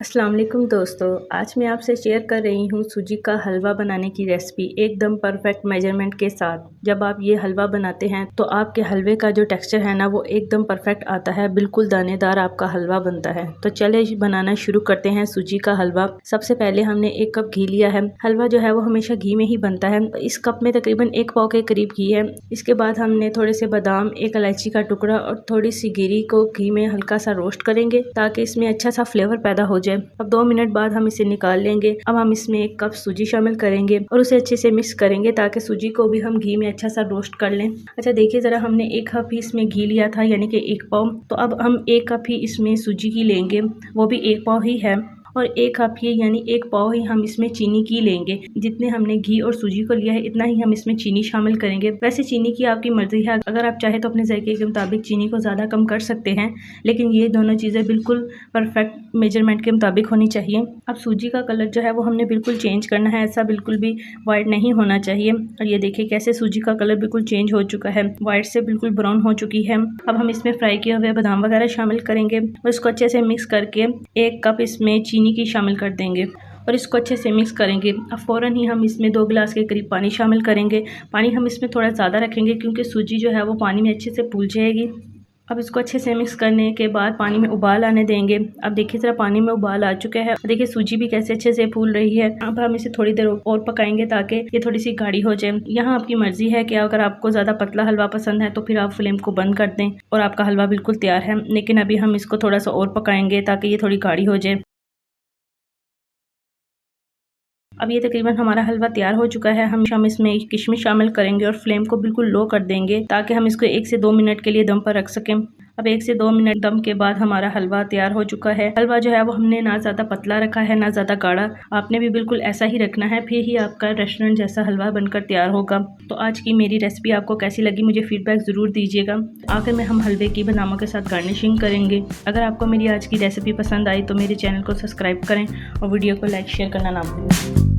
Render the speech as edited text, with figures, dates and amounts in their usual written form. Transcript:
अस्सलाम वालेकुम दोस्तों, आज मैं आपसे शेयर कर रही हूँ सूजी का हलवा बनाने की रेसिपी एकदम परफेक्ट मेजरमेंट के साथ। जब आप ये हलवा बनाते हैं तो आपके हलवे का जो टेक्सचर है ना वो एकदम परफेक्ट आता है, बिल्कुल दानेदार आपका हलवा बनता है। तो चले बनाना शुरू करते हैं सूजी का हलवा। सबसे पहले हमने 1 कप घी लिया है। हलवा जो है वो हमेशा घी में ही बनता है। इस कप में तकरीबन 1 पाव के करीब घी है। इसके बाद हमने थोड़े से बादाम, 1 इलायची का टुकड़ा और थोड़ी सी गिरी को घी में हल्का सा रोस्ट करेंगे ताकि इसमें अच्छा सा फ्लेवर पैदा हो जाए। अब 2 मिनट बाद हम इसे निकाल लेंगे। अब हम इसमें 1 कप सूजी शामिल करेंगे और उसे अच्छे से मिक्स करेंगे ताकि सूजी को भी हम घी में अच्छा सा रोस्ट कर लें। अच्छा देखिए ज़रा, हमने 1 कप ही इसमें घी लिया था यानी कि 1 पाव। तो अब हम 1 कप ही इसमें सूजी की लेंगे, वो भी 1 पाव ही है। और 1 कप ही यानी 1 पाव ही हम इसमें चीनी की लेंगे। जितने हमने घी और सूजी को लिया है इतना ही हम इसमें चीनी शामिल करेंगे। वैसे चीनी की आपकी मर्जी है, अगर आप चाहे तो अपने जायके के मुताबिक चीनी को ज़्यादा कम कर सकते हैं, लेकिन ये दोनों चीज़ें बिल्कुल परफेक्ट मेजरमेंट के मुताबिक होनी चाहिए। अब सूजी का कलर जो है वो हमने बिल्कुल चेंज करना है, ऐसा बिल्कुल भी वाइट नहीं होना चाहिए। और ये देखिए कैसे सूजी का कलर बिल्कुल चेंज हो चुका है, वाइट से बिल्कुल ब्राउन हो चुकी है। अब हम इसमें फ्राई किए हुए बादाम वगैरह शामिल करेंगे और इसको अच्छे से मिक्स करके 1 कप इसमें चीनी की शामिल कर देंगे और इसको अच्छे से मिक्स करेंगे। अब फ़ौरन ही हम इसमें 2 गिलास के करीब पानी शामिल करेंगे। पानी हम इसमें थोड़ा ज़्यादा रखेंगे क्योंकि सूजी जो है वो पानी में अच्छे से फूल जाएगी। अब इसको अच्छे से मिक्स करने के बाद पानी में उबाल आने देंगे। अब देखिए ज़रा, पानी में उबाल आ चुका है। देखिए सूजी भी कैसे अच्छे से फूल रही है। अब हम इसे थोड़ी देर और पकाएंगे ताकि ये थोड़ी सी गाढ़ी हो जाए। यहाँ आपकी मर्जी है कि अगर आपको ज़्यादा पतला हलवा पसंद है तो फिर आप फ्लेम को बंद कर दें और आपका हलवा बिल्कुल तैयार है। लेकिन अभी हम इसको थोड़ा सा और पकाएंगे ताकि ये थोड़ी गाढ़ी हो जाए। अब ये तकरीबन हमारा हलवा तैयार हो चुका है। हम इसमें किशमिश शामिल करेंगे और फ्लेम को बिल्कुल लो कर देंगे ताकि हम इसको 1 से 2 मिनट के लिए दम पर रख सकें। अब 1 से 2 मिनट दम के बाद हमारा हलवा तैयार हो चुका है। हलवा जो है वो हमने ना ज़्यादा पतला रखा है ना ज़्यादा गाढ़ा, आपने भी बिल्कुल ऐसा ही रखना है, फिर ही आपका रेस्टोरेंट जैसा हलवा बनकर तैयार होगा। तो आज की मेरी रेसिपी आपको कैसी लगी मुझे फीडबैक ज़रूर दीजिएगा। आखिर में हम हलवे की बादामों के साथ गार्निशिंग करेंगे। अगर आपको मेरी आज की रेसिपी पसंद आई तो मेरे चैनल को सब्सक्राइब करें और वीडियो को लाइक शेयर करना ना भूलें।